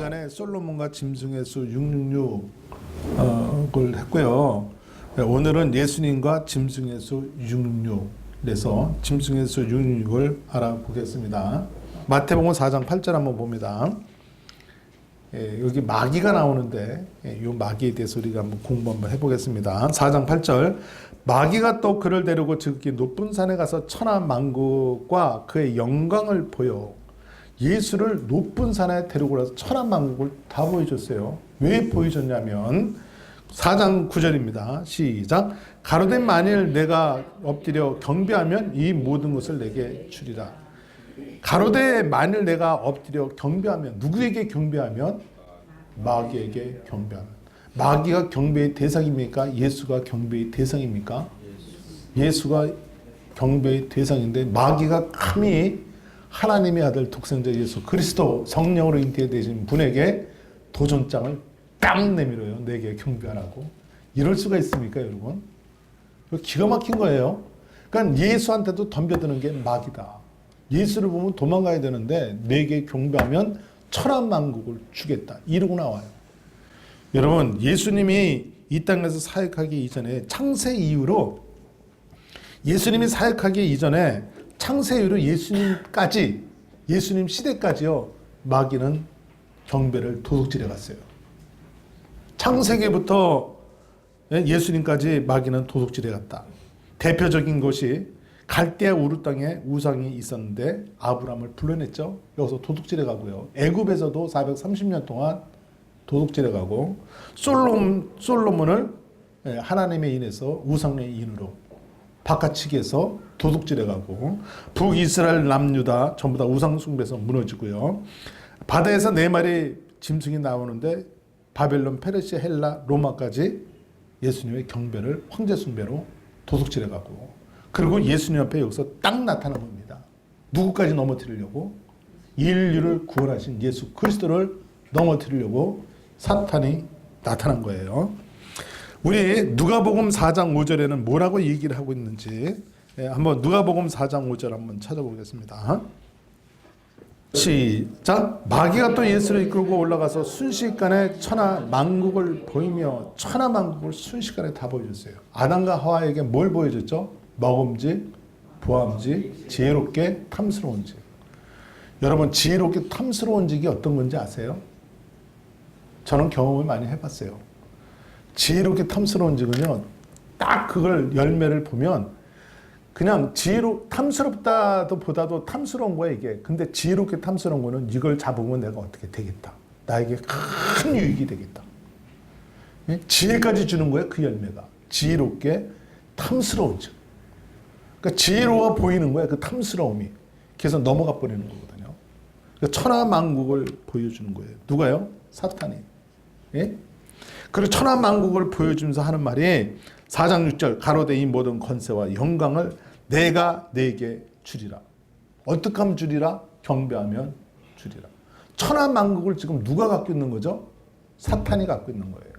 시간에 솔로몬과 짐승의 수 666을 했고요. 오늘은 예수님과 짐승의 수 666, 그래서 짐승의 수 666을 알아보겠습니다. 마태복음 4장 8절 한번 봅니다. 여기 마귀가 나오는데 이 마귀에 대해서 우리가 한번 공부 한번 해보겠습니다. 4장 8절, 마귀가 또 그를 데리고 지극히 높은 산에 가서 천하만국과 그의 영광을 보여. 예수를 높은 산에 데리고 가서 천하만국을 다 보여줬어요. 왜 보여줬냐면 4장 9절입니다. 시작. 가로되 만일 내가 엎드려 경배하면 이 모든 것을 내게 주리라. 가로되 만일 내가 엎드려 경배하면, 누구에게 경배하면? 마귀에게 경배하면. 마귀가 경배의 대상입니까? 예수가 경배의 대상입니까? 예수가 경배의 대상인데 마귀가 감히 하나님의 아들 독생자 예수 그리스도 성령으로 잉태되신 분에게 도전장을 딱 내밀어요. 내게 경배하라고. 이럴 수가 있습니까, 여러분? 기가 막힌 거예요. 그러니까 예수한테도 덤벼드는 게 마귀다. 예수를 보면 도망가야 되는데 내게 경배하면 천하만국을 주겠다. 이러고 나와요. 여러분, 예수님이 이 땅에서 사역하기 이전에 창세 이후로, 예수님이 사역하기 이전에 창세 이후로 예수님까지, 예수님 시대까지요, 마귀는 경배를 도둑질해 갔어요. 창세기부터 예수님까지 마귀는 도둑질해 갔다. 대표적인 것이 갈대아 우르 땅에 우상이 있었는데 아브라함을 불러냈죠. 여기서 도둑질해 가고요. 애굽에서도 430년 동안 도둑질해 가고, 솔로몬을 하나님의 인에서 우상의 인으로 바깥치기해서 도둑질해 가고, 북이스라엘 남유다 전부 다 우상 숭배에서 무너지고요. 바다에서 4마리 짐승이 나오는데 바벨론, 페르시아, 헬라, 로마까지 예수님의 경배를 황제 숭배로 도둑질해 가고, 그리고 예수님 앞에 여기서 딱 나타난 겁니다. 누구까지 넘어뜨리려고? 인류를 구원하신 예수 그리스도를 넘어뜨리려고 사탄이 나타난 거예요. 우리 누가복음 4장 5절에는 뭐라고 얘기를 하고 있는지 한번 누가복음 4장 5절 한번 찾아보겠습니다. 시작. 마귀가 또 예수를 이끌고 올라가서 순식간에 천하만국을 보이며, 천하만국을 순식간에 다 보여줬어요. 아담과 하와에게 뭘 보여줬죠? 먹음직, 보암직, 지혜롭게 탐스러운 직. 여러분, 지혜롭게 탐스러운 직이 어떤 건지 아세요? 저는 경험을 많이 해봤어요. 지혜롭게 탐스러운 직은요, 딱 그걸 열매를 보면 그냥 탐스럽다도 보다도 탐스러운 거야, 이게. 근데 지혜롭게 탐스러운 거는 이걸 잡으면 내가 어떻게 되겠다. 나에게 큰 유익이 되겠다. 지혜까지 주는 거야, 그 열매가. 지혜롭게 탐스러운 직. 그러니까 지혜로워 보이는 거야, 그 탐스러움이. 그래서 넘어가 버리는 거거든요. 그러니까 천하만국을 보여주는 거예요. 누가요? 사탄이. 예? 그리고 천하만국을 보여주면서 하는 말이 4장 6절, 가로되 이 모든 권세와 영광을 내가 네게 주리라. 어떻게 하면 주리라? 경배하면 주리라. 천하만국을 지금 누가 갖고 있는 거죠? 사탄이 갖고 있는 거예요.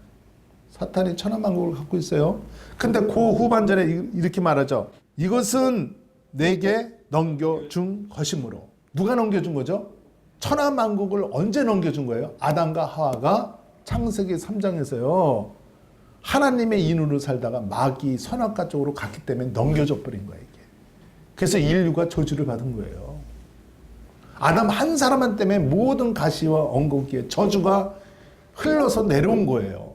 사탄이 천하만국을 갖고 있어요. 근데 그 후반절에 이렇게 말하죠. 이것은 내게 넘겨준 것이므로. 누가 넘겨준 거죠? 천하만국을 언제 넘겨준 거예요? 아담과 하와가 창세기 3장에서요. 하나님의 인으로 살다가 마귀 선악과 쪽으로 갔기 때문에 넘겨져 버린 거예요, 이게. 그래서 인류가 저주를 받은 거예요. 아담 한 사람 때문에 모든 가시와 엉겅퀴의 저주가 흘러서 내려온 거예요.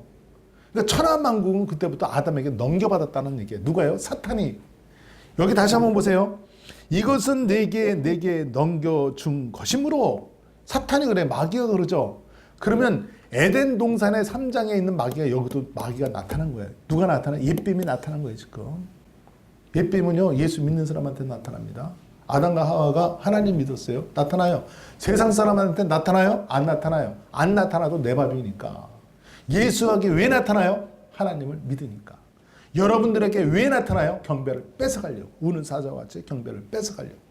그러니까 천하만국은 그때부터 아담에게 넘겨받았다는 얘기예요. 누가요? 사탄이. 여기 다시 한번 보세요. 이것은 내게 넘겨준 것이므로. 사탄이 그래, 마귀가 그러죠. 그러면 에덴 동산의 3장에 있는 마귀가 여기도 마귀가 나타난 거예요. 누가 나타나? 옛뱀이 나타난 거예요, 지금. 옛뱀은요, 예수 믿는 사람한테 나타납니다. 아담과 하와가 하나님 믿었어요. 나타나요. 세상 사람한테 나타나요? 안 나타나요. 안 나타나도 내 밥이니까. 예수에게 왜 나타나요? 하나님을 믿으니까. 여러분들에게 왜 나타나요? 경배를 뺏어가려고. 우는 사자와 같이 경배를 뺏어가려고.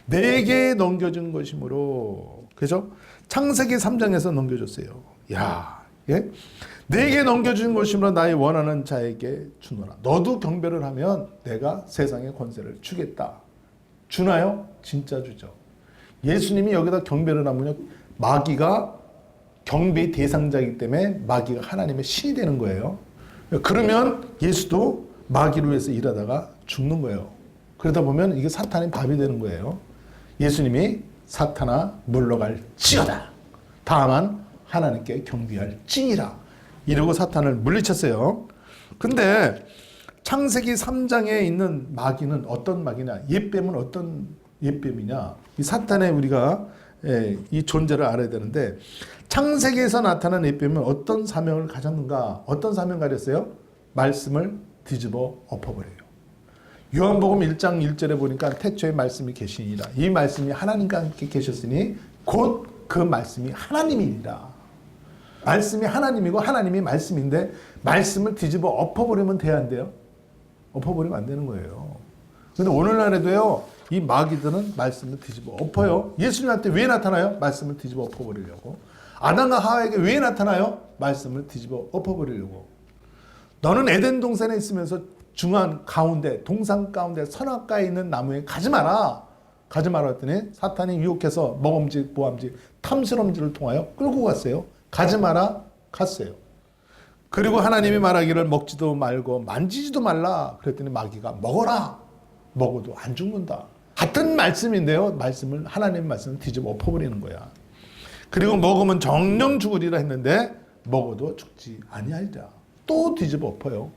내게 넘겨준 것이므로. 그죠? 창세기 3장에서 넘겨줬어요. 야, 예? 내게 넘겨준 것이므로 나의 원하는 자에게 주노라. 너도 경배를 하면 내가 세상의 권세를 주겠다. 주나요? 진짜 주죠. 예수님이 여기다 경배를 하면요, 마귀가 경배의 대상자이기 때문에 마귀가 하나님의 신이 되는 거예요. 그러면 예수도 마귀를 위해서 일하다가 죽는 거예요. 그러다 보면 이게 사탄의 밥이 되는 거예요. 예수님이 사탄아 물러갈지어다. 다만 하나님께 경배할지니라. 이러고 사탄을 물리쳤어요. 근데 창세기 3장에 있는 마귀는 어떤 마귀냐? 옛뱀은 어떤 옛뱀이냐? 이 사탄의 우리가 이 존재를 알아야 되는데 창세기에서 나타난 옛뱀은 어떤 사명을 가졌는가? 어떤 사명 가졌어요? 말씀을 뒤집어 엎어버려요. 요한복음 1장 1절에 보니까 태초에 말씀이 계시니라. 이 말씀이 하나님과 함께 계셨으니 곧 그 말씀이 하나님이니라. 말씀이 하나님이고 하나님이 말씀인데 말씀을 뒤집어 엎어버리면 돼야 안 돼요? 엎어버리면 안 되는 거예요. 근데 오늘날에도요, 이 마귀들은 말씀을 뒤집어 엎어요. 예수님한테 왜 나타나요? 말씀을 뒤집어 엎어버리려고. 아담과 하와에게 왜 나타나요? 말씀을 뒤집어 엎어버리려고. 너는 에덴 동산에 있으면서 중앙 가운데, 동산 가운데 선악과에 있는 나무에 가지 마라. 가지 마라 했더니 사탄이 유혹해서 먹음직, 보암직, 탐스러움질을 통하여 끌고 갔어요. 가지 마라, 갔어요. 그리고 하나님이 말하기를 먹지도 말고 만지지도 말라. 그랬더니 마귀가 먹어라. 먹어도 안 죽는다. 같은 말씀인데요. 하나님의 말씀을 뒤집어 엎어버리는 거야. 그리고 먹으면 정령 죽으리라 했는데 먹어도 죽지 아니하리라. 또 뒤집어 엎어요.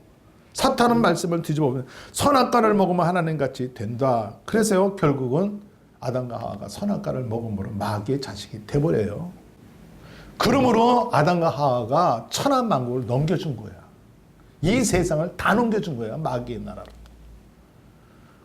사탄은 말씀을 뒤집어 엎으면 선악과를 먹으면 하나님같이 된다. 그래서요. 결국은 아담과 하와가 선악과를 먹음으로 마귀의 자식이 돼버려요. 그러므로 아담과 하와가 천하만국을 넘겨준 거야. 이 세상을 다 넘겨준 거야. 마귀의 나라로.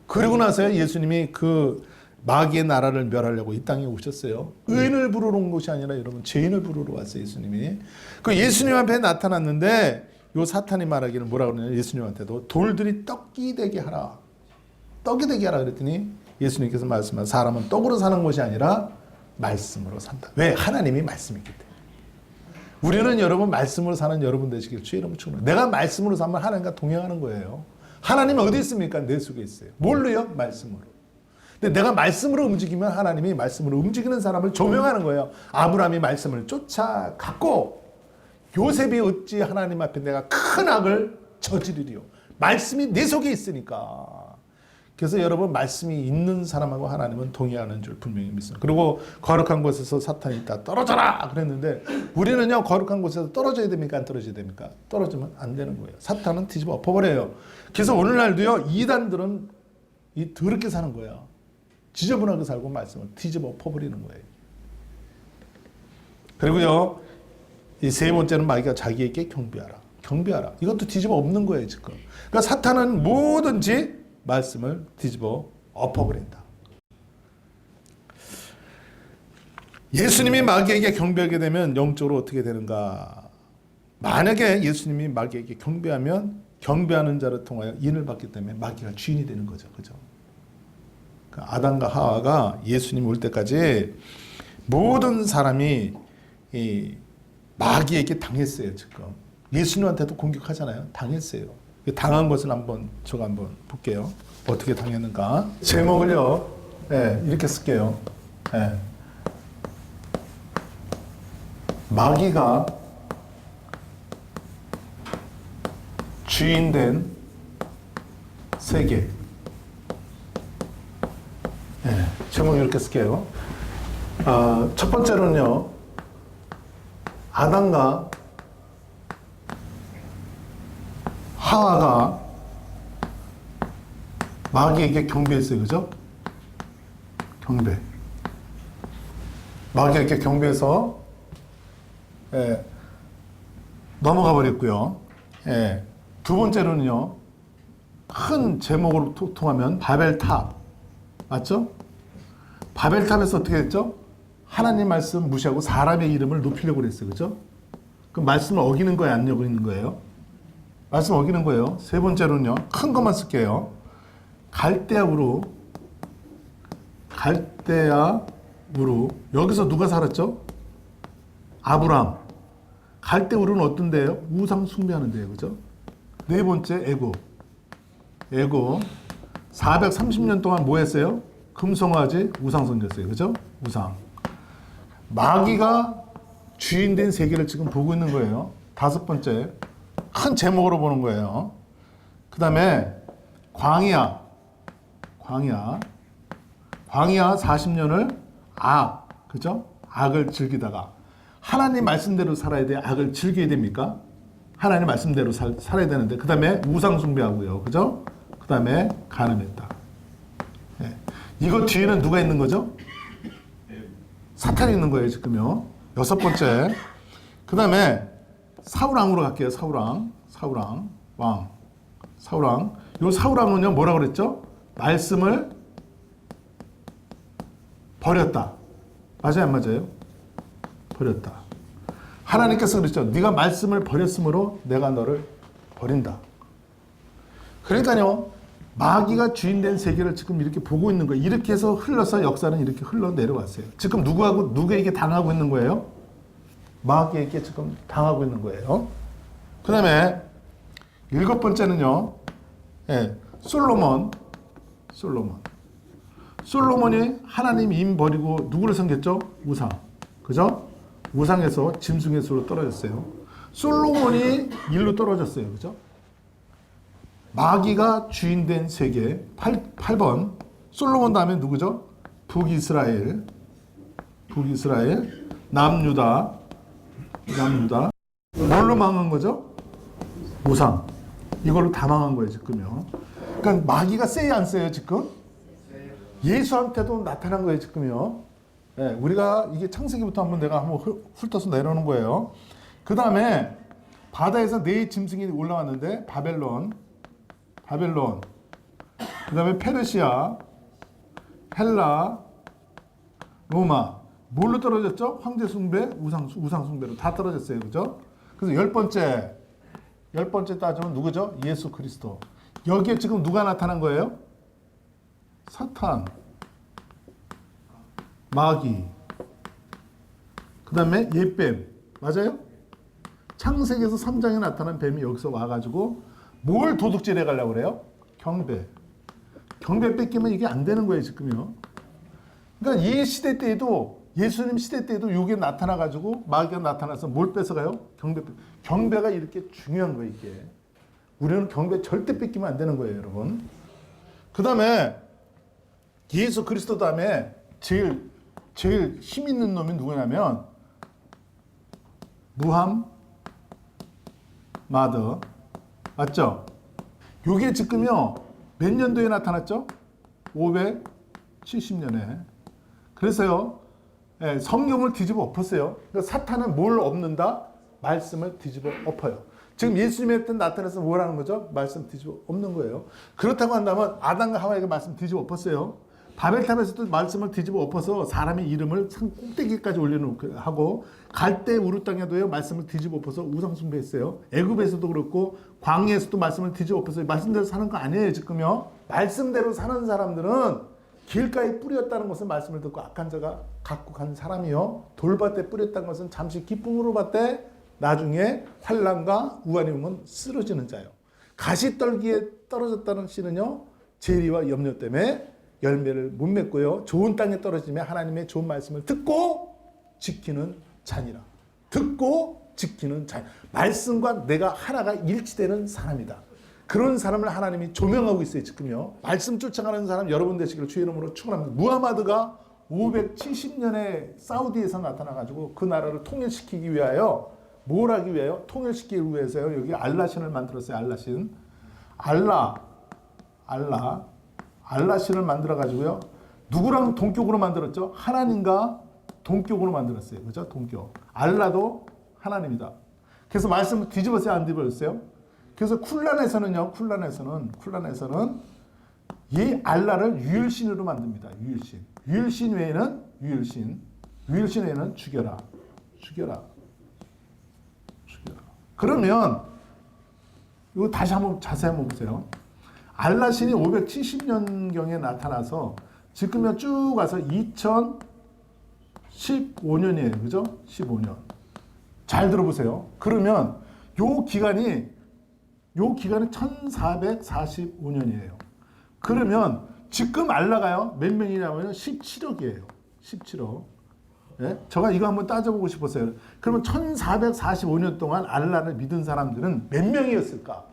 그리고 나서야 예수님이 그 마귀의 나라를 멸하려고 이 땅에 오셨어요. 의인을 부르러 온 것이 아니라 여러분 죄인을 부르러 왔어요. 예수님이. 그 예수님 앞에 나타났는데 요 사탄이 말하기를 뭐라 그러냐. 예수님한테도 돌들이 떡이 되게 하라. 떡이 되게 하라 그랬더니 예수님께서 말씀하신 사람은 떡으로 사는 것이 아니라 말씀으로 산다. 왜? 하나님이 말씀이기 때문에. 우리는 여러분 말씀으로 사는 여러분 되시길 주의 이름으로 축원합니다. 내가 말씀으로 살면 하나님과 동행하는 거예요. 하나님은 어디 있습니까? 내 속에 있어요. 뭘로요? 말씀으로. 근데 내가 말씀으로 움직이면 하나님이 말씀으로 움직이는 사람을 조명하는 거예요. 아브라함이 말씀을 쫓아갔고 요셉이 어찌 하나님 앞에 내가 큰 악을 저지르리요. 말씀이 내 속에 있으니까. 그래서 여러분 말씀이 있는 사람하고 하나님은 동의하는 줄 분명히 믿습니다. 그리고 거룩한 곳에서 사탄이 있다. 떨어져라! 그랬는데 우리는요. 거룩한 곳에서 떨어져야 됩니까? 안 떨어져야 됩니까? 떨어지면 안 되는 거예요. 사탄은 뒤집어 엎어버려요. 그래서 오늘날도요. 이단들은 이 더럽게 사는 거예요. 지저분하게 살고 말씀을 뒤집어 엎어버리는 거예요. 그리고요. 이 세 번째는 마귀가 자기에게 경배하라. 경배하라. 이것도 뒤집어 엎는 거예요. 지금. 그러니까 사탄은 뭐든지 말씀을 뒤집어 엎어버린다. 예수님이 마귀에게 경배하게 되면 영적으로 어떻게 되는가? 만약에 예수님이 마귀에게 경배하면 경배하는 자를 통하여 인을 받기 때문에 마귀가 주인이 되는 거죠. 그죠? 그러니까 아담과 하와가 예수님 올 때까지 모든 사람이 이 마귀에게 당했어요. 지금 예수님한테도 공격하잖아요. 당했어요. 당한 것을 제가 한번 볼게요. 어떻게 당했는가. 제목을요. 이렇게 쓸게요. 마귀가 주인된 세계. 제목 이렇게 쓸게요. 첫 번째로는요. 아담과 하와가 마귀에게 경배했어요. 그죠? 경배. 마귀에게 경배해서 넘어가 버렸고요. 두 번째로는요. 큰 제목으로 통하면 바벨탑. 맞죠? 바벨탑에서 어떻게 했죠? 하나님 말씀 무시하고 사람의 이름을 높이려고 그랬어요. 그죠? 그 말씀을 어기는 거예요? 안 어기는 거예요? 말씀 어기는 거예요. 세 번째로는요. 큰 것만 쓸게요. 갈대아우루. 여기서 누가 살았죠? 아브람. 갈대우루는 어떤 데예요? 우상 숭배하는 데예요. 그죠? 네 번째 애고. 430년 동안 뭐 했어요? 금송아지 우상 섬겼어요. 그죠? 우상. 마귀가 주인된 세계를 지금 보고 있는 거예요. 다섯 번째, 큰 제목으로 보는 거예요. 그 다음에 광야 40년을 그죠? 악을 즐기다가 하나님 말씀대로 살아야 돼. 악을 즐겨야 됩니까? 하나님 말씀대로 살아야 되는데 그 다음에 우상 숭배하고요. 그죠? 그 다음에 가늠했다. 네. 이거 뒤에는 누가 있는 거죠? 사탄이 있는 거예요, 지금요. 여섯 번째. 그 다음에 사울왕으로 갈게요. 사울왕. 요 사울왕은요, 뭐라 그랬죠? 말씀을 버렸다. 맞아요, 안 맞아요? 버렸다. 하나님께서 그랬죠. 네가 말씀을 버렸으므로 내가 너를 버린다. 그러니까요, 마귀가 주인된 세계를 지금 이렇게 보고 있는 거예요. 이렇게 해서 흘러서 역사는 이렇게 흘러 내려왔어요. 지금 누구에게 당하고 있는 거예요? 마귀에게 지금 당하고 있는 거예요. 그 다음에 일곱 번째는요, 솔로몬이 하나님 임 버리고 누구를 섬겼죠? 우상. 그죠? 우상에서 짐승의 수로 떨어졌어요. 솔로몬이 일로 떨어졌어요. 그죠? 마귀가 주인된 세계 8번. 솔로몬 다음에 누구죠? 북이스라엘, 남유다. 뭘로 망한 거죠? 우상. 이걸로 다 망한 거예요, 지금요. 그러니까 마귀가 세요, 안 세요, 지금? 예수한테도 나타난 거예요, 지금요. 네, 우리가 이게 창세기부터 내가 훑어서 내려오는 거예요. 그 다음에 바다에서 네 짐승이 올라왔는데 바벨론, 그 다음에 페르시아, 헬라, 로마. 뭘로 떨어졌죠? 황제 숭배, 우상 숭배로 다 떨어졌어요. 그죠? 그래서 열 번째 따지면 누구죠? 예수 그리스도. 여기에 지금 누가 나타난 거예요? 사탄, 마귀, 그 다음에 옛뱀. 맞아요? 창세기에서 3장에 나타난 뱀이 여기서 와가지고 뭘 도둑질 해가려고 그래요? 경배 뺏기면 이게 안 되는 거예요, 지금요. 그러니까 이 시대 때에도, 예수님 시대 때에도 이게 나타나가지고 마귀가 나타나서 뭘 뺏어가요? 경배가 이렇게 중요한 거예요, 이게. 우리는 경배 절대 뺏기면 안 되는 거예요, 여러분. 그 다음에 예수 그리스도 다음에 제일 힘 있는 놈이 누구냐면 무함마드. 맞죠? 요게 지금요, 몇 년도에 나타났죠? 570년에. 그래서요, 성경을 뒤집어 엎었어요. 그러니까 사탄은 뭘 엎는다? 말씀을 뒤집어 엎어요. 지금 예수님의 때 나타나서 뭘 하는 거죠? 말씀 뒤집어 엎는 거예요. 그렇다고 한다면 아담과 하와에게 말씀 뒤집어 엎었어요. 바벨탑에서도 말씀을 뒤집어 엎어서 사람의 이름을 산 꼭대기까지 올려놓고 하고, 갈대 우르 땅에도요 말씀을 뒤집어 엎어서 우상 숭배했어요. 애굽에서도 그렇고 광야에서도 말씀을 뒤집어 엎어서 말씀대로 사는 거 아니에요, 지금요. 말씀대로 사는 사람들은 길가에 뿌렸다는 것은 말씀을 듣고 악한 자가 갖고 간 사람이요, 돌밭에 뿌렸다는 것은 잠시 기쁨으로 봤대 나중에 환난과 우환이 오면 쓰러지는 자요. 가시떨기에 떨어졌다는 씨는요, 재리와 염려 때문에 열매를 못 맺고요, 좋은 땅에 떨어지면 하나님의 좋은 말씀을 듣고 지키는 자니라. 듣고 지키는 자. 말씀과 내가 하나가 일치되는 사람이다. 그런 사람을 하나님이 조명하고 있어요, 지금요. 말씀 쫓아가는 사람 여러분 되시기를 주의 이름으로 축원합니다. 무하마드가 570년에 사우디에서 나타나가지고 그 나라를 통일시키기 위하여 뭘 하기 위하여? 통일시키기 위해서요, 여기 알라신을 만들었어요. 알라신을 만들어가지고요, 누구랑 동격으로 만들었죠? 하나님과 동격으로 만들었어요. 그죠? 동격. 알라도 하나님이다. 그래서 말씀을 뒤집었어요, 안 뒤집었어요? 그래서 쿨란에서는 이 알라를 유일신으로 만듭니다. 유일신 외에는 죽여라. 그러면 이거 다시 한번 자세히 한번 보세요. 알라신이 570년경에 나타나서 지금은 쭉 가서 2015년이에요. 그죠? 15년. 잘 들어보세요. 그러면 요 기간이 1445년이에요. 그러면 지금 알라가요, 몇 명이냐면 17억이에요. 17억. 예? 제가 이거 한번 따져보고 싶었어요. 그러면 1445년 동안 알라를 믿은 사람들은 몇 명이었을까?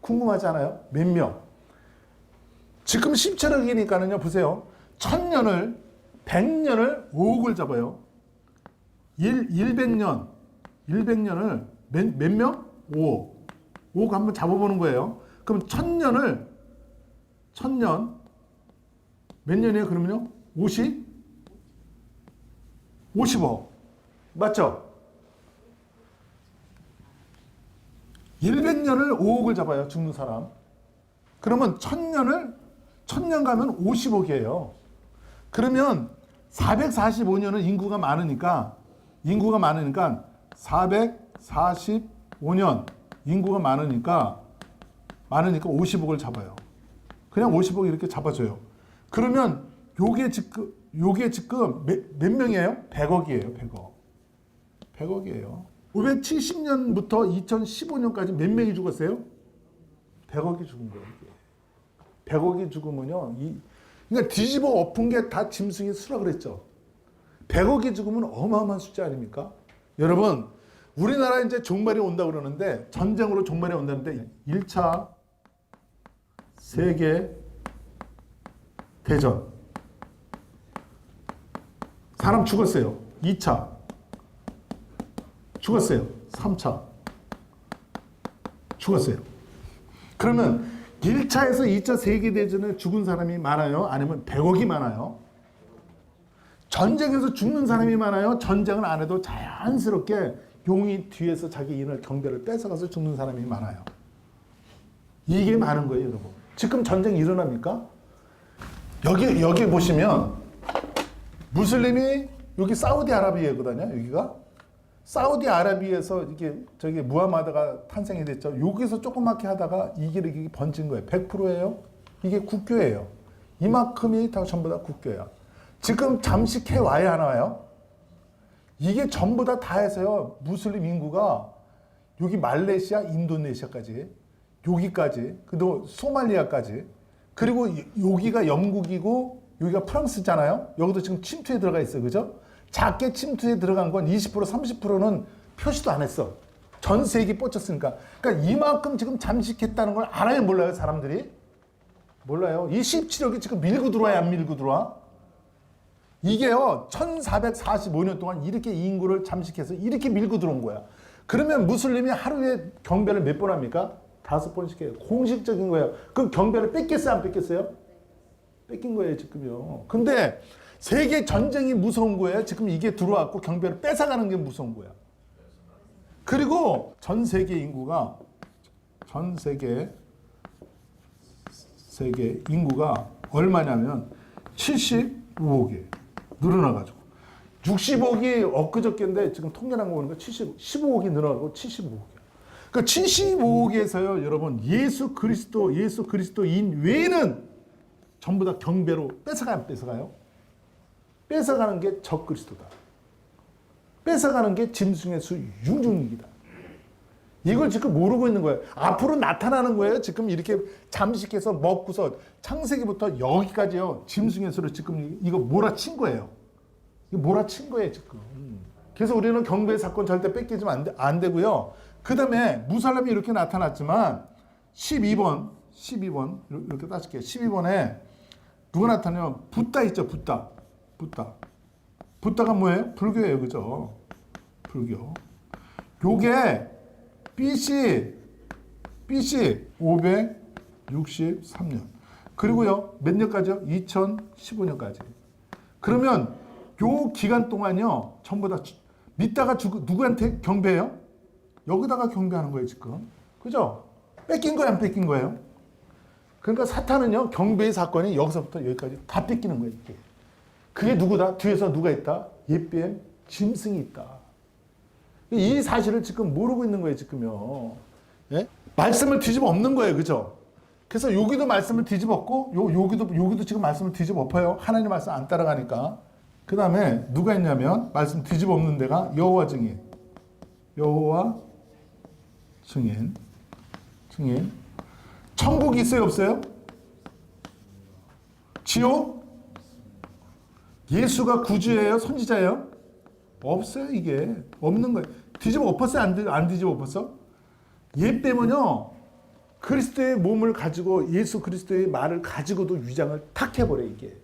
궁금하잖아요. 몇 명? 지금 17억이니까는요, 보세요. 1000년을, 100년을 5억을 잡아요. 100년을 몇 명? 5억. 5억 한번 잡아보는 거예요. 그럼 1000년, 몇 년이에요, 그러면요? 50억. 맞죠? 100년을 5억을 잡아요, 죽는 사람. 그러면 1000년 가면 50억이에요. 그러면 445년은 인구가 많으니까 445년 인구가 많으니까 50억을 잡아요. 그냥 50억 이렇게 잡아줘요. 그러면 요게 지금 몇 명이에요? 100억이에요. 100억이에요. 570년부터 2015년까지 몇 명이 죽었어요? 100억이 죽은 거예요. 100억이 죽으면요. 그러니까 뒤집어 엎은 게 다 짐승의 수라 그랬죠. 100억이 죽으면 어마어마한 숫자 아닙니까? 여러분, 우리나라 이제 종말이 온다 그러는데, 전쟁으로 종말이 온다는데, 1차 세계 대전. 사람 죽었어요. 2차. 죽었어요. 3차. 죽었어요. 그러면 1차에서 2차 세계대전에 죽은 사람이 많아요? 아니면 100억이 많아요? 전쟁에서 죽는 사람이 많아요? 전쟁을 안 해도 자연스럽게 용이 뒤에서 자기 인을 경배를 뺏어가서 죽는 사람이 많아요. 이게 많은 거예요, 여러분. 지금 전쟁 일어납니까? 여기 보시면 무슬림이 여기 사우디아라비아거든요. 여기가 사우디아라비아에서 이게 저기 무하마드가 탄생이 됐죠. 여기서 조그맣게 하다가 이게 번진 거예요. 100%예요. 이게 국교예요. 이만큼이 다 전부 다 국교야. 지금 잠식해 와야 하나요? 이게 전부 다 해서요. 무슬림 인구가 여기 말레이시아, 인도네시아까지, 여기까지, 그리고 소말리아까지, 그리고 여기가 영국이고 여기가 프랑스잖아요. 여기도 지금 침투에 들어가 있어요. 그죠? 작게 침투에 들어간 건 20%, 30%는 표시도 안 했어. 전 세계 뻗쳤으니까. 그러니까 이만큼 지금 잠식했다는 걸 알아요, 몰라요, 사람들이? 몰라요. 이 17억이 지금 밀고 들어와야 안 밀고 들어와? 이게요, 1445년 동안 이렇게 인구를 잠식해서 이렇게 밀고 들어온 거야. 그러면 무슬림이 하루에 경배를 몇 번 합니까? 5번씩 해요. 공식적인 거예요. 그럼 경배를 뺏겼어요, 안 뺏겼어요? 뺏긴 거예요, 지금요. 근데 세계 전쟁이 무서운 거예요. 지금 이게 들어왔고 경배를 뺏어가는 게 무서운 거야. 그리고 전 세계 인구가 얼마냐면 75억이에요. 늘어나가지고. 60억이 엊그저께인데 지금 통계난 거 보니까 15억이 늘어나고 75억이에요. 그러니까 75억에서요, 여러분, 예수 그리스도인 외에는 전부 다 경배로 뺏어가요? 뺏어가는 게 적그리스도다. 뺏어가는 게 짐승의 수 융중이다. 이걸 지금 모르고 있는 거예요. 앞으로 나타나는 거예요. 지금 이렇게 잠식해서 먹고서 창세기부터 여기까지요. 짐승의 수를 지금 이거 몰아친 거예요. 이거 몰아친 거예요, 지금. 그래서 우리는 경배 사건 절대 뺏기지면 안 되고요. 그 다음에 무살람이 이렇게 나타났지만 12번 이렇게 따질게요. 12번에 누가 나타나면 붓다 있죠. 붓다가 뭐예요? 불교예요. 그죠? 불교. 요게 BC 563년. 그리고요, 몇 년까지요? 2015년까지. 그러면 요 기간 동안요, 전부 다 믿다가 누구한테 경배해요? 여기다가 경배하는 거예요, 지금. 그죠? 뺏긴 거예요, 안 뺏긴 거예요? 그러니까 사탄은요, 경배의 사건이 여기서부터 여기까지 다 뺏기는 거예요, 이게. 그게 누구다? 뒤에서 누가 있다? 예뱀 짐승이 있다. 이 사실을 지금 모르고 있는 거예요, 지금요. 예? 말씀을 뒤집어 엎는 거예요, 그죠? 그래서 여기도 말씀을 뒤집어 엎고, 여기도 지금 말씀을 뒤집어 엎어요. 하나님 말씀 안 따라가니까. 그 다음에 누가 있냐면, 말씀 뒤집어 엎는 데가 여호와 증인. 천국이 있어요, 없어요? 지옥? 예수가 구주예요, 선지자예요? 없어요. 이게 없는 거예요. 뒤집어 엎었어요? 안 뒤집어 엎었어? 얘 때문에요. 그리스도의 몸을 가지고 예수 그리스도의 말을 가지고도 위장을 탁 해버려 이게.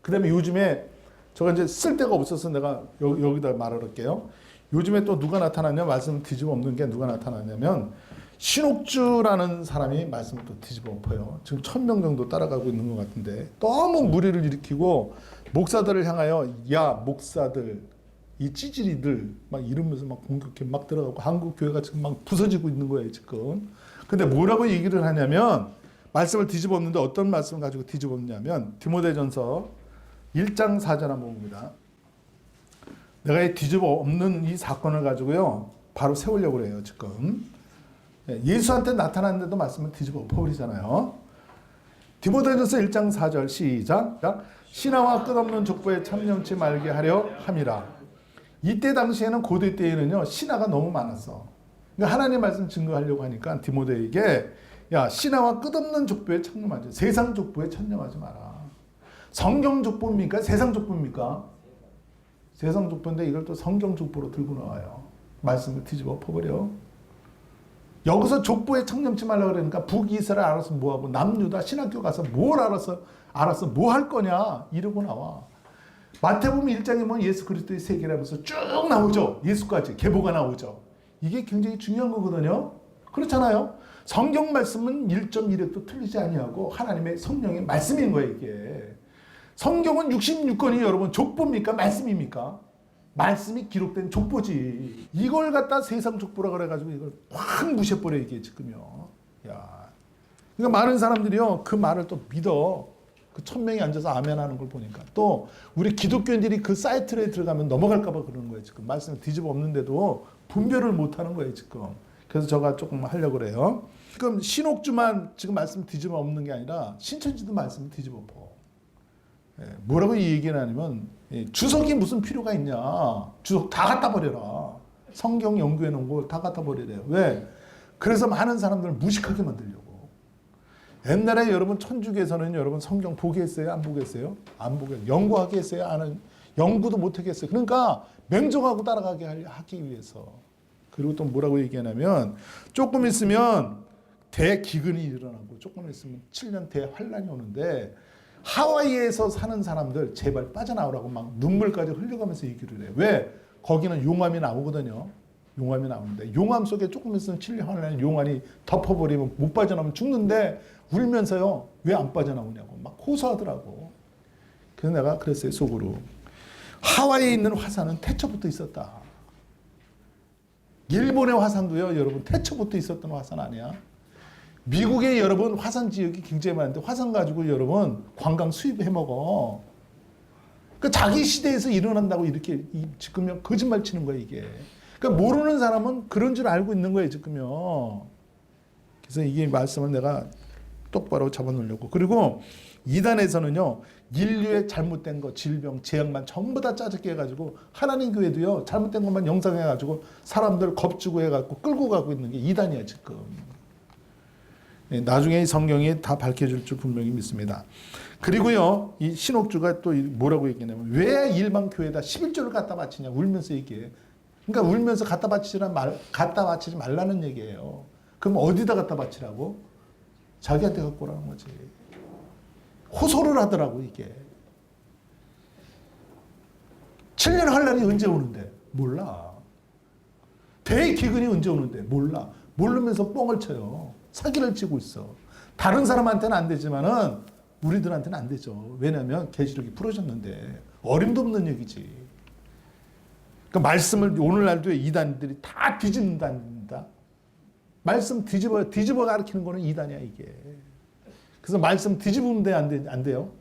그 다음에 요즘에 제가 이제 쓸 데가 없어서 내가 여기다 말을 할게요. 요즘에 또 누가 나타나냐 말씀 뒤집어 엎는 게 누가 나타나냐면 신옥주라는 사람이 말씀을 또 뒤집어 엎어요. 지금 1000명 정도 따라가고 있는 것 같은데 너무 무리를 일으키고 목사들을 향하여 야 목사들 이 찌질이들 막 이러면서 막 공격해 막 들어가고 한국 교회가 지금 막 부서지고 있는 거예요 지금. 근데 뭐라고 얘기를 하냐면 말씀을 뒤집어 엎는데 어떤 말씀을 가지고 뒤집어 엎냐면 디모데전서 1장 4절 한번 봅니다. 내가 이 뒤집어 엎는 이 사건을 가지고요 바로 세우려고 그래요 지금. 예수한테 나타났는데도 말씀을 뒤집어 엎어버리잖아요. 디모데전서 1장 4절 시작. 신하와 끝없는 족보에 참념치 말게 하려 함이라. 이때 당시에는 고대 때에는요 신하가 너무 많았어. 그러니까 하나님 말씀 증거하려고 하니까 디모데에게 야 신하와 끝없는 족보에 참념하지 세상 족보에 참념하지 마라. 성경 족보입니까? 세상 족보입니까? 세상 족보인데 이걸 또 성경 족보로 들고 나와요. 말씀을 뒤집어 엎어버려. 여기서 족보에 참념치 말라 그러니까 북이스라엘 알아서 뭐하고 남유다 신학교 가서 뭘 알아서 뭐 할 거냐 이러고 나와. 마태복음 1장에 보면 예수 그리스도의 세계라면서 쭉 나오죠. 예수까지 계보가 나오죠. 이게 굉장히 중요한 거거든요. 그렇잖아요. 성경 말씀은 1.1획도 틀리지 아니하고 하나님의 성령의 말씀인 거예요 이게. 성경은 66권이 여러분 족보입니까? 말씀입니까? 말씀이 기록된 족보지. 이걸 갖다 세상 족보라 그래가지고 이걸 확 무시해버려 이게 지금요. 야, 그러니까 많은 사람들이요 그 말을 또 믿어. 그 1000명이 앉아서 아멘하는 걸 보니까 또 우리 기독교인들이 그 사이트에 들어가면 넘어갈까봐 그러는 거예요 지금. 말씀을 뒤집어 엎는데도 분별을 못하는 거예요 지금. 그래서 제가 조금 하려고 그래요. 지금 신옥주만 지금 말씀 뒤집어 엎는 게 아니라 신천지도 말씀을 뒤집어 엎어. 뭐라고 이 얘기를 하냐면 주석이 무슨 필요가 있냐. 주석 다 갖다 버려라. 성경 연구해 놓은 걸 다 갖다 버리래요. 왜? 그래서 많은 사람들을 무식하게 만들려고. 옛날에 여러분 천주교에서는 여러분 성경 보게 했어요? 안 보게 했어요? 안 보게 했어요. 연구하게 했어요? 안 연구도 못하게 했어요. 그러니까 맹종하고 따라가게 하기 위해서. 그리고 또 뭐라고 얘기하냐면 조금 있으면 대기근이 일어나고 조금 있으면 7년 대환란이 오는데 하와이에서 사는 사람들 제발 빠져나오라고 막 눈물까지 흘려가면서 얘기를 해요. 왜? 거기는 용암이 나오거든요. 용암이 나오는데 용암 속에 조금 있으면 7년 환란이 용암이 덮어버리면 못 빠져나오면 죽는데 울면서요. 왜 안 빠져나오냐고 막 호소하더라고. 그래서 내가 그랬어요. 속으로. 하와이에 있는 화산은 태초부터 있었다. 일본의 화산도요. 여러분 태초부터 있었던 화산 아니야. 미국의 여러분 화산 지역이 굉장히 많은데 화산 가지고 여러분 관광 수입해 먹어. 그 자기 시대에서 일어난다고 이렇게 지금요 거짓말 치는 거야 이게. 그러니까 모르는 사람은 그런 줄 알고 있는 거예요 지금요. 그래서 이게 말씀을 내가 똑바로 잡아놓으려고. 그리고 이단에서는요 인류의 잘못된 거 질병 재앙만 전부 다 짜증게 해가지고 하나님 교회도요 잘못된 것만 영상해가지고 사람들 겁주고 해갖고 끌고 가고 있는 게 이단이야 지금. 나중에 이 성경이 다 밝혀질 줄 분명히 믿습니다. 그리고요, 이 신옥주가 또 뭐라고 얘기하냐면, 왜 일반 교회에다 11조를 갖다 바치냐, 울면서 얘기해. 그러니까 울면서 갖다 바치지 말라는 얘기예요. 그럼 어디다 갖다 바치라고? 자기한테 갖고 오라는 거지. 호소를 하더라고, 이게. 7년 환란이 언제 오는데? 몰라. 대기근이 언제 오는데? 몰라. 모르면서 뻥을 쳐요. 사기를 치고 있어. 다른 사람한테는 안 되지만은 우리들한테는 안 되죠. 왜냐하면 계시록이 풀어졌는데 어림도 없는 얘기지. 그러니까 말씀을 오늘날도 이단들이 다 뒤집는다. 말씀 뒤집어 가르치는 거는 이단이야 이게. 그래서 말씀 뒤집으면 돼, 안 돼요?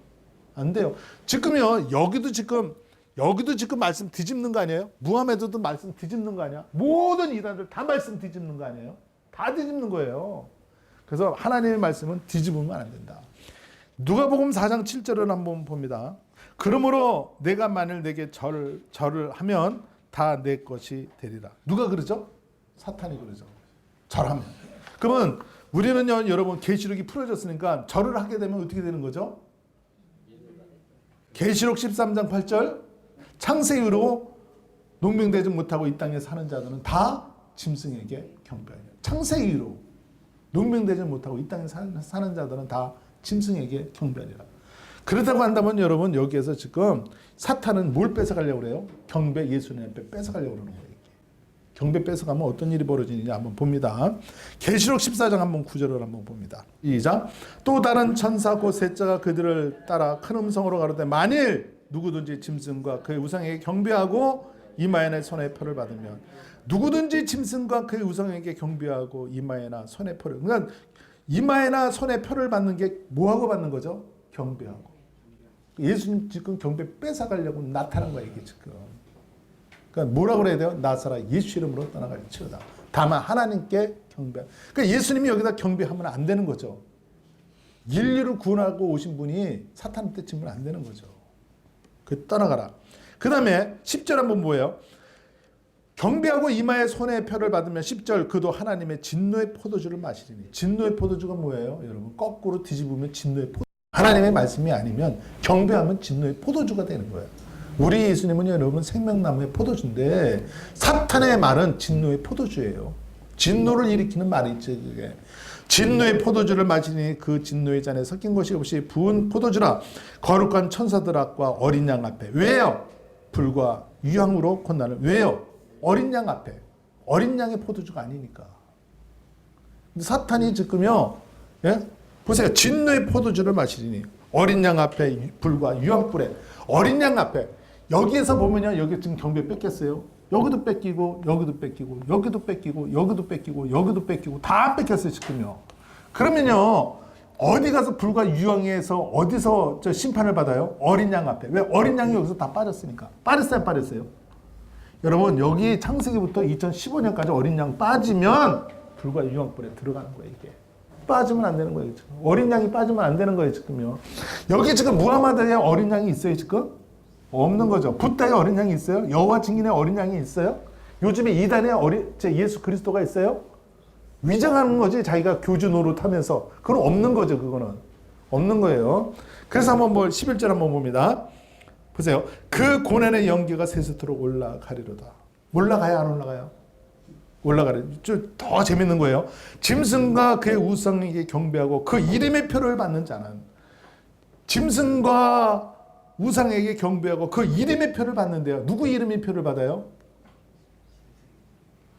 안 돼요. 지금요 여기도 지금 말씀 뒤집는 거 아니에요? 무하메드도 말씀 뒤집는 거 아니야? 모든 이단들 다 말씀 뒤집는 거 아니에요? 다 뒤집는 거예요. 그래서 하나님의 말씀은 뒤집으면 안 된다. 누가복음 4장 7절을 한번 봅니다. 그러므로 내가 만일 내게 절을 하면 다 내 것이 되리라. 누가 그러죠? 사탄이 그러죠. 절하면. 그러면 우리는요, 여러분 계시록이 풀어졌으니까 절을 하게 되면 어떻게 되는 거죠? 계시록 13장 8절 창세기로 농명되지 못하고 이 땅에 사는 자들은 다 짐승에게 경배하니라. 창세기로 농명되지 못하고 이 땅에 사는 자들은 다 짐승에게 경배하리라. 그렇다고 한다면 여러분 여기에서 지금 사탄은 뭘 뺏어가려고 그래요? 경배 예수님 앞에 뺏어가려고 그러는 거예요. 경배 뺏어가면 어떤 일이 벌어지느냐 한번 봅니다. 계시록 14장 한번 9절을 한번 봅니다. 시작. 또 다른 천사 곧 셋째가 그들을 따라 큰 음성으로 가로되 만일 누구든지 짐승과 그의 우상에게 경배하고 이마에나 손에 표를 받으면 누구든지 짐승과 그의 우상에게 경배하고 이마에나 손에 표를 그러니까 이마에나 손에 표를 받는 게 뭐하고 받는 거죠? 경배하고. 예수님 지금 경배 뺏어가려고 나타난 거예요 이게 지금. 그러니까 뭐라고 그래야 돼요? 나사라 예수 이름으로 떠나갈지어다. 다만 하나님께 경배. 그러니까 예수님이 여기다 경배하면 안 되는 거죠. 인류를 구원하고 오신 분이 사탄한테 치면 안 되는 거죠. 그 떠나가라. 그 다음에 10절 한번 뭐예요? 경배하고 이마에 손에 표를 받으면 10절 그도 하나님의 진노의 포도주를 마시리니. 진노의 포도주가 뭐예요? 여러분 거꾸로 뒤집으면 진노의 포도주. 하나님의 말씀이 아니면 경배하면 진노의 포도주가 되는 거예요. 우리 예수님은 여러분 생명나무의 포도주인데 사탄의 말은 진노의 포도주예요. 진노를 일으키는 말이지 그게. 진노의 포도주를 마시니 그 진노의 잔에 섞인 것이 없이 부은 포도주라. 거룩한 천사들 앞과 어린 양 앞에. 왜요? 불과 유향으로 곤란을. 왜요? 어린 양 앞에. 어린 양의 포도주가 아니니까. 근데 사탄이 지금요. 예? 보세요. 진노의 포도주를 마시니 어린 양 앞에 불과 유향불에. 어린 양 앞에. 여기에서 보면요. 여기 지금 경배 뺏겼어요. 여기도 뺏기고 여기도 뺏기고 여기도 뺏기고 여기도 뺏기고 여기도 뺏기고 다 뺏겼어요 지금요. 그러면요 어디 가서 불과 유황에서 어디서 저 심판을 받아요? 어린 양 앞에. 왜? 어린 양이 여기서 다 빠졌으니까. 빠졌어요 빠졌어요. 여러분 여기 창세기부터 2015년까지 어린 양 빠지면 불과 유황불에 들어가는 거예요 이게. 빠지면 안 되는 거예요 지금. 어린 양이 빠지면 안 되는 거예요 지금요. 여기 지금 무하마드에 어린 양이 있어요 지금? 없는 거죠. 붓다에 어린 양이 있어요? 여호와 증인의 어린 양이 있어요? 요즘에 이단에 예수 그리스도가 있어요? 위장하는 거지 자기가 교주 노릇하면서. 그건 없는 거죠. 그거는 없는 거예요. 그래서 한번 11절 한번 봅니다. 보세요. 그 고난의 연기가 세스토록 올라가리로다. 올라가요 안 올라가요? 올라가려. 더 재밌는 거예요. 짐승과 그의 우상에게 경배하고 그 이름의 표를 받는 자는 짐승과 우상에게 경배하고 그 이름의 표를 받는데요. 누구 이름의 표를 받아요?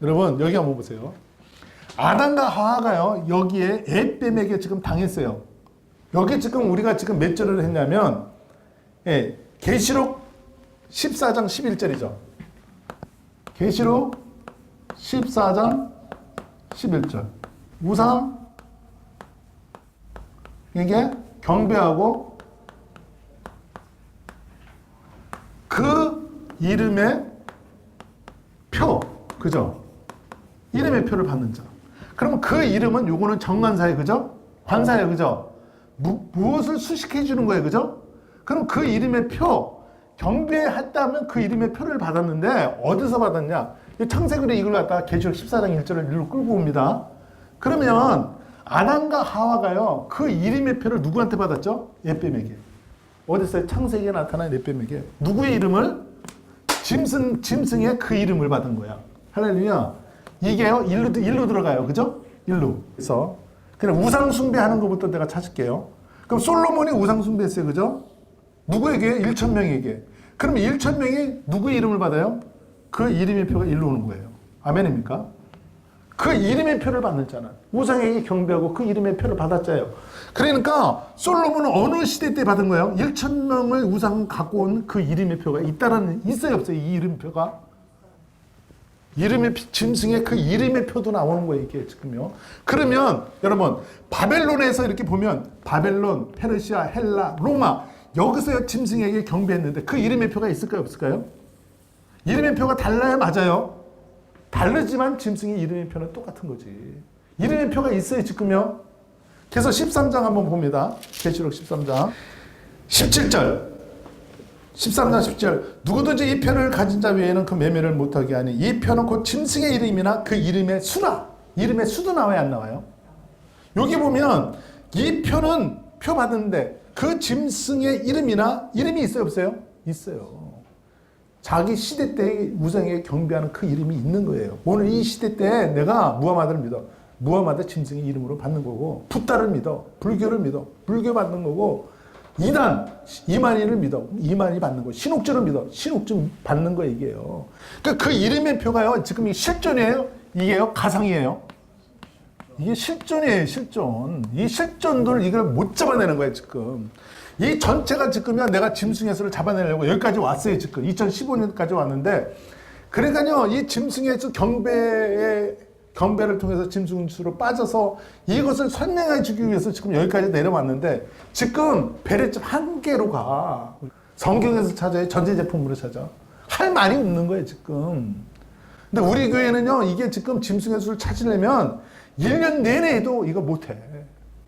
여러분 여기 한번 보세요. 아담과 하와가요. 여기에 에뱀에게 지금 당했어요. 여기 지금 우리가 지금 몇 절을 했냐면 계시록 14장 11절이죠. 계시록 14장 11절. 우상에게 경배하고 그 이름의 표, 그죠? 이름의 표를 받는 자. 그러면 그 이름은 요거는 정관사예요, 그죠? 관사예요, 그죠? 무엇을 수식해 주는 거예요, 그죠? 그럼 그 이름의 표, 경배했다면 그 이름의 표를 받았는데 어디서 받았냐? 창세기에 이걸 갖다가 계시록 14장 1절을 일로 끌고 옵니다. 그러면 아담과 하와가요, 그 이름의 표를 누구한테 받았죠? 에뱀에게. 어디서 창세기에 나타난 에뱀에게. 누구의 이름을? 짐승의 그 이름을 받은 거야. 할렐루야. 이게요, 일로 들어가요. 그죠? 일로. 그래서, 그냥 우상숭배하는 것부터 내가 찾을게요. 그럼 솔로몬이 우상숭배했어요. 그죠? 누구에게? 1,000명에게. 그럼 1,000명이 누구의 이름을 받아요? 그 이름의 표가 일로 오는 거예요. 아멘입니까? 그 이름의 표를 받는 자는 우상에게 경배하고 그 이름의 표를 받았자예요. 그러니까 솔로몬은 어느 시대 때 받은 거예요? 1,000명을 우상 갖고 온 그 이름의 표가 있어요 없어요? 이 이름표가? 이름의 짐승의 그 이름의 표도 나오는 거예요 이게 지금요. 그러면 여러분 바벨론에서 이렇게 보면 바벨론, 페르시아, 헬라, 로마 여기서 짐승에게 경배했는데 그 이름의 표가 있을까요 없을까요? 이름의 표가 달라요 맞아요? 다르지만 짐승의 이름의 표는 똑같은 거지. 이름의 표가 있어요 지금요. 그래서 13장 한번 봅니다. 계시록 13장 17절 13장 10절 누구든지 이 표를 가진 자 외에는 그 매매를 못하게 하니 이 표는 곧 짐승의 이름이나 그 이름의 수나 이름의 수도 나와요 안 나와요? 여기 보면 이 표는 표 받는데 그 짐승의 이름이나 이름이 있어요 없어요? 있어요. 자기 시대 때의 우상에게 경배하는 그 이름이 있는 거예요. 오늘 이 시대 때 내가 무하마드를 믿어. 무하마드 짐승의 이름으로 받는 거고, 붓다를 믿어. 불교를 믿어. 불교 받는 거고, 이만희를 믿어. 이만희 받는 거. 신옥주를 믿어. 신옥주 받는 거 이게요. 그러니까 그 이름의 표가요. 지금 이 실존이에요? 이게요? 가상이에요? 이게 실존이에요, 실존. 이 실존들 이걸 못 잡아내는 거예요, 지금. 이 전체가 지금이야 내가 짐승예수를 잡아내려고 여기까지 왔어요, 지금. 2015년까지 왔는데. 그러니까요, 이 짐승예수 경배를 통해서 짐승수로 빠져서 이것을 설명해 주기 위해서 지금 여기까지 내려왔는데 지금 배려점 한계로 가. 성경에서 찾아요? 전자제품으로 찾아. 할 말이 없는 거예요, 지금. 근데 우리 교회는요, 이게 지금 짐승예수를 찾으려면 1년 내내 해도 이거 못해.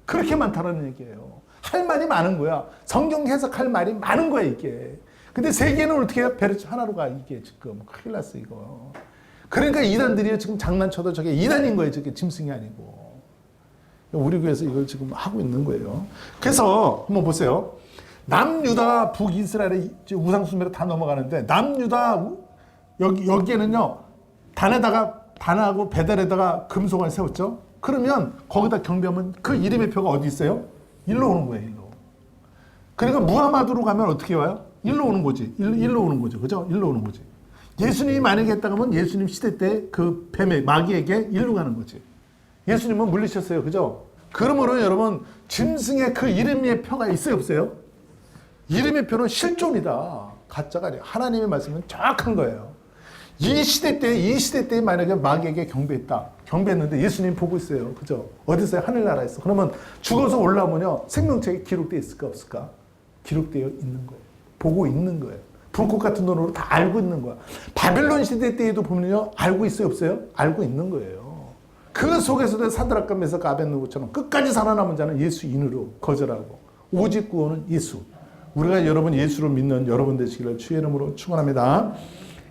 그렇게 많다는 얘기예요. 할 말이 많은 거야. 성경 해석할 말이 많은 거야, 이게. 근데 세계는 어떻게 해요? 배려점 하나로 가, 이게 지금. 큰일 났어, 이거. 그러니까 이단들이 지금 장난쳐도 저게 이단인 거예요. 저게 짐승이 아니고. 우리 교회에서 이걸 지금 하고 있는 거예요. 그래서 한번 보세요. 남유다, 북이스라엘의 우상숭배로 다 넘어가는데 남유다 여기에는요. 단하고 베델에다가 금송을 세웠죠. 그러면 거기다 경배하면 그 이름의 표가 어디 있어요? 일로 오는 거예요. 일로. 그러니까 무하마드로 가면 어떻게 와요? 일로 오는 거지. 일로 오는 거죠. 그죠? 일로 오는 거지. 예수님이 만약에 했다고 하면 예수님 시대 때 그 뱀의 마귀에게 일로 가는 거지. 예수님은 물리셨어요. 그죠? 그러므로 여러분 짐승의 그 이름의 표가 있어요? 없어요? 이름의 표는 실존이다. 가짜가 아니에요. 하나님의 말씀은 정확한 거예요. 이 시대 때 만약에 마귀에게 경배했는데 예수님 보고 있어요. 그죠? 어디서요? 하늘나라에서. 그러면 죽어서 올라오면요. 생명책에 기록되어 있을까 없을까? 기록되어 있는 거예요. 보고 있는 거예요. 불꽃 같은 눈으로 다 알고 있는 거야. 바벨론 시대 때에도 보면요. 알고 있어요? 없어요? 알고 있는 거예요. 그 속에서도 사드락과 메삭과 아벳느고처럼 끝까지 살아남은 자는 예수인으로 거절하고 오직 구원은 예수. 우리가 여러분 예수를 믿는 여러분 되시기를 주의 이름으로 축원합니다.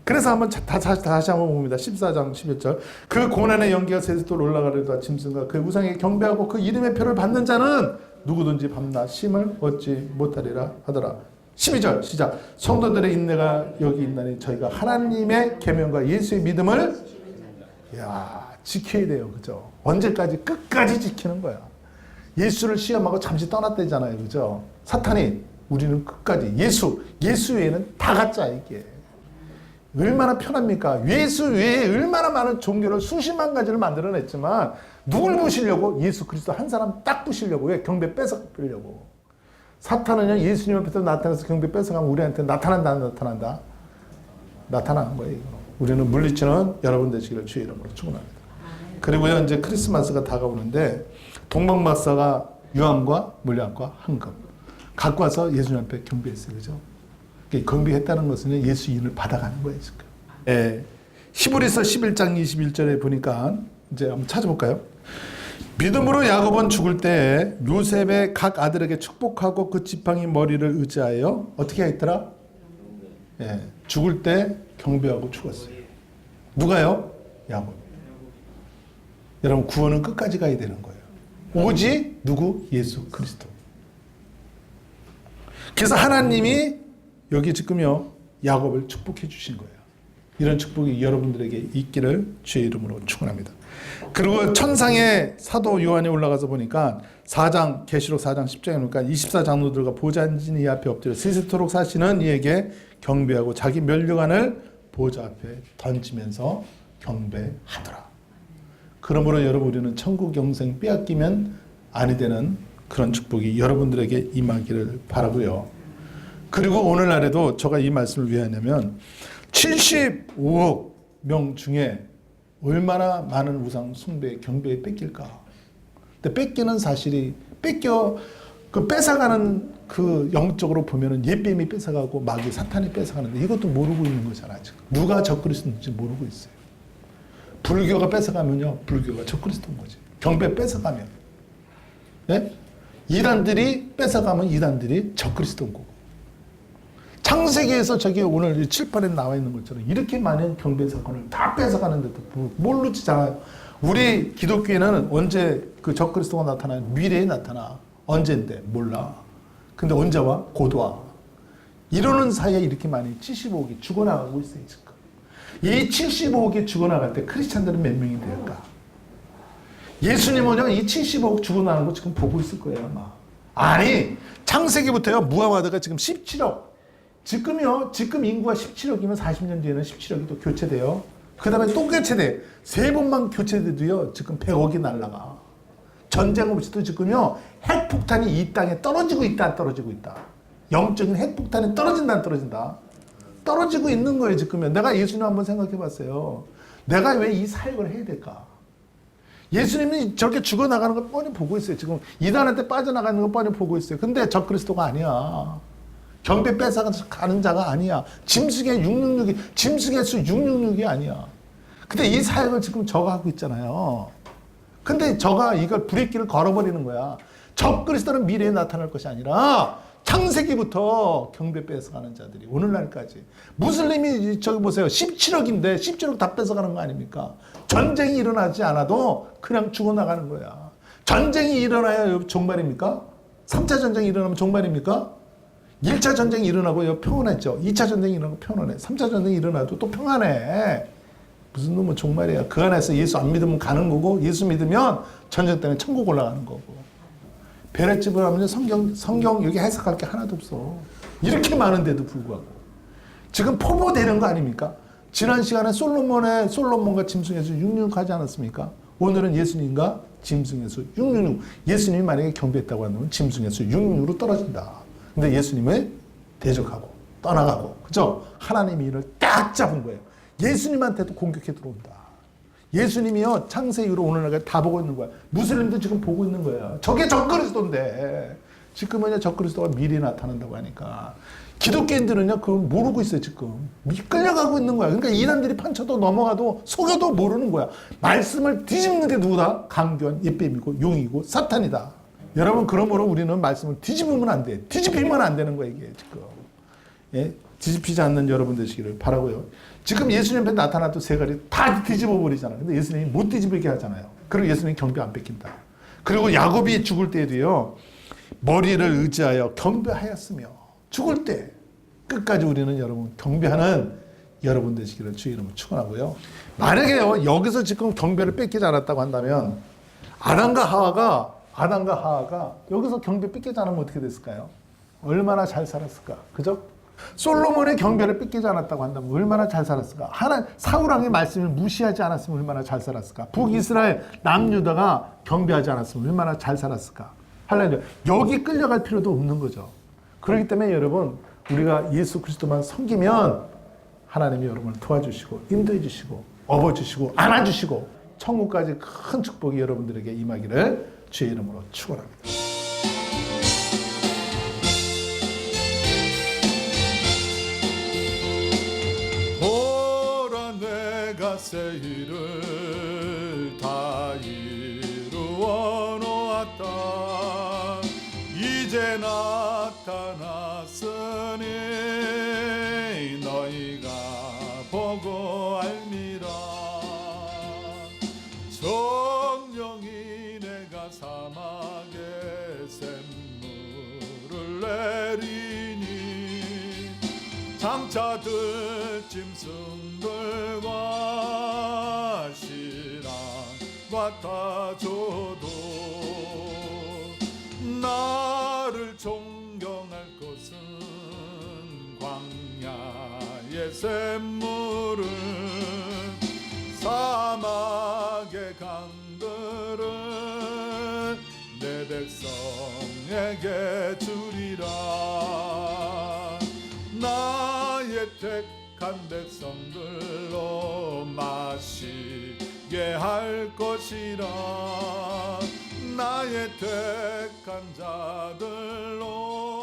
그래서 한번 다시 한번 봅니다. 14장 11절. 그 고난의 연기가 세세토로 올라가려다 짐승과 그 우상에 경배하고 그 이름의 표를 받는 자는 누구든지 밤낮 쉼을 얻지 못하리라 하더라. 12절 시작. 성도들의 인내가 여기 있나니 저희가 하나님의 계명과 예수의 믿음을 지켜야 돼요. 그죠? 언제까지? 끝까지 지키는 거야. 예수를 시험하고 잠시 떠났다잖아요. 그죠? 사탄이 우리는 끝까지 예수 외에는 다 가짜 이게. 얼마나 편합니까? 예수 외에 얼마나 많은 종교를 수십만 가지를 만들어냈지만 누굴 부시려고? 예수 그리스도 한 사람 딱 부시려고. 왜? 경배 뺏어가려고. 사탄은요, 예수님 앞에서 나타나서 경배 뺏어가면 우리한테 나타나는 거예요. 이거. 우리는 물리치는 여러분 되시기를 주의 이름으로 축원합니다. 그리고요, 이제 크리스마스가 다가오는데 동방박사가 유암과 물량과 황금 갖고 와서 예수님 앞에 경배했어요. 그죠? 경배했다는 것은 예수인을 받아가는 거예요, 지금. 예. 히브리서 11장 21절에 보니까 이제 한번 찾아볼까요? 믿음으로 야곱은 죽을 때 요셉의 각 아들에게 축복하고 그 지팡이 머리를 의지하여 어떻게 했더라? 예. 죽을 때 경배하고 죽었어요. 누가요? 야곱. 여러분 구원은 끝까지 가야 되는 거예요. 오직 누구? 예수 그리스도. 그래서 하나님이 여기 지금요 야곱을 축복해 주신 거예요. 이런 축복이 여러분들에게 있기를 주의 이름으로 축원합니다. 그리고 천상의 사도 요한이 올라가서 보니까 4장 계시록 4장 10장에 보니까 24장로들과 보좌 앉은 이 앞에 엎드려 세세토록 사시는 이에게 경배하고 자기 면류관을 보좌 앞에 던지면서 경배하더라. 그러므로 여러분 우리는 천국 영생 빼앗기면 아니 되는 그런 축복이 여러분들에게 임하기를 바라고요. 그리고 오늘날에도 제가 이 말씀을 왜 하냐면 75억 명 중에 얼마나 많은 우상 숭배 경배에 뺏길까. 근데 뺏기는 사실이 뺏어가는 그 영적으로 보면은 옛뱀이 뺏어가고 마귀 사탄이 뺏어가는데 이것도 모르고 있는 거잖아 지금. 누가 적그리스도인지 모르고 있어요. 불교가 뺏어가면요 불교가 적그리스도인 거지. 경배 뺏어가면, 네? 이단들이 뺏어가면 이단들이 적그리스도인 거고. 창세기에서 저기 오늘 칠판에 나와 있는 것처럼 이렇게 많은 경배 사건을 다 뺏어가는데도 모르지잖아요. 우리 기독교에는 언제 그 적그리스도가 나타나요? 미래에 나타나. 언제인데 몰라. 근데 언제 와? 곧 와. 이러는 사이에 이렇게 많이 75억이 죽어나가고 있어요. 지금. 이 75억이 죽어나갈 때 크리스찬들은 몇 명이 될까? 예수님은요, 이 75억 죽어나가는 거 지금 보고 있을 거예요, 아마. 아니, 창세기부터요, 무하마드가 지금 17억. 지금 인구가 17억이면 40년 뒤에는 17억이 또 교체돼요. 그 다음에 또 교체돼. 3번만 교체돼도요, 지금 100억이 날라가. 전쟁 없이도 지금요, 핵폭탄이 이 땅에 떨어지고 있다, 안 떨어지고 있다. 영적인 핵폭탄이 떨어진다, 안 떨어진다. 떨어지고 있는 거예요, 지금요. 내가 예수님 한번 생각해 봤어요. 내가 왜 이 사역을 해야 될까? 예수님이 저렇게 죽어나가는 걸 뻔히 보고 있어요. 지금 이단한테 빠져나가는 걸 뻔히 보고 있어요. 근데 저 그리스도가 아니야. 경배 뺏어가는 자가 아니야. 짐승의 666이, 짐승의 수 666이 아니야. 근데 이 사역을 지금 저가 하고 있잖아요. 근데 저가 이걸 브레이크를 걸어버리는 거야. 저 그리스도는 미래에 나타날 것이 아니라 창세기부터 경배 뺏어가는 자들이 오늘날까지. 무슬림이 저기 보세요. 17억인데 17억 다 뺏어가는 거 아닙니까? 전쟁이 일어나지 않아도 그냥 죽어나가는 거야. 전쟁이 일어나야 종말입니까? 3차 전쟁이 일어나면 종말입니까? 1차 전쟁이 일어나고 평온했죠. 2차 전쟁이 일어나고 평온해. 3차 전쟁이 일어나도 또 평안해. 무슨 놈은 종말이야. 그 안에서 예수 안 믿으면 가는 거고, 예수 믿으면 전쟁 때문에 천국 올라가는 거고. 베레집을 하면 성경 여기 해석할 게 하나도 없어. 이렇게 많은데도 불구하고. 지금 포보되는 거 아닙니까? 지난 시간에 솔로몬과 짐승의 수 666 하지 않았습니까? 오늘은 예수님과 짐승의 수 666. 예수님이 만약에 경배했다고 한다면 짐승의 수 666으로 떨어진다. 근데 예수님을 대적하고 떠나가고, 그죠? 하나님이 이를 딱 잡은 거예요. 예수님한테도 공격해 들어온다. 예수님이요, 창세 이후로 오늘날까지 다 보고 있는 거야. 무슬림도 지금 보고 있는 거야. 저게 적그리스도인데. 지금은 적그리스도가 미래에 나타난다고 하니까. 기독교인들은요, 그걸 모르고 있어요, 지금. 끌려가고 있는 거야. 그러니까 이단들이 판쳐도 넘어가도 속여도 모르는 거야. 말씀을 뒤집는 게 누구다? 강교한 예뱀이고 용이고 사탄이다. 여러분, 그러므로 우리는 말씀을 뒤집으면 안 돼. 뒤집히면 안 되는 거야, 이게 지금. 예? 뒤집히지 않는 여러분 되시기를 바라고요. 지금 예수님 앞에 나타나도 세가리 다 뒤집어 버리잖아요. 근데 예수님이 못 뒤집게 하잖아요. 그리고 예수님이 경배 안 뺏긴다. 그리고 야곱이 죽을 때도요, 머리를 의지하여 경배하였으며, 죽을 때 끝까지 우리는 여러분 경배하는 여러분 되시기를 주의 이름으로 축원하고요. 만약에요, 여기서 지금 경배를 뺏기지 않았다고 한다면 아담과 하와가 여기서 경배 뺏기지 않으면 어떻게 됐을까요? 얼마나 잘 살았을까? 그죠? 솔로몬의 경배를 뺏기지 않았다고 한다면 얼마나 잘 살았을까? 사울왕의 말씀을 무시하지 않았으면 얼마나 잘 살았을까? 북이스라엘 남유다가 경배하지 않았으면 얼마나 잘 살았을까? 할렐루야. 여기 끌려갈 필요도 없는 거죠. 그렇기 때문에 여러분, 우리가 예수 그리스도만 섬기면 하나님이 여러분을 도와주시고 인도해 주시고 업어주시고 안아주시고 천국까지 큰 축복이 여러분들에게 임하기를 주의 이름으로 축원합니다. 새 일을 다 이루어 놓았다. 이제 나타났으니 너희가 보고 알미라. 성령이 내가 사막에 샘물을 내리니 장차들 짐승들과 맡아줘도 나를 존경할 것은 광야의 샘물은 사막의 강들은 내 백성에게 주리라. 나의 택한 백성들로 마시게 할 것이라. 나의 택한 자들로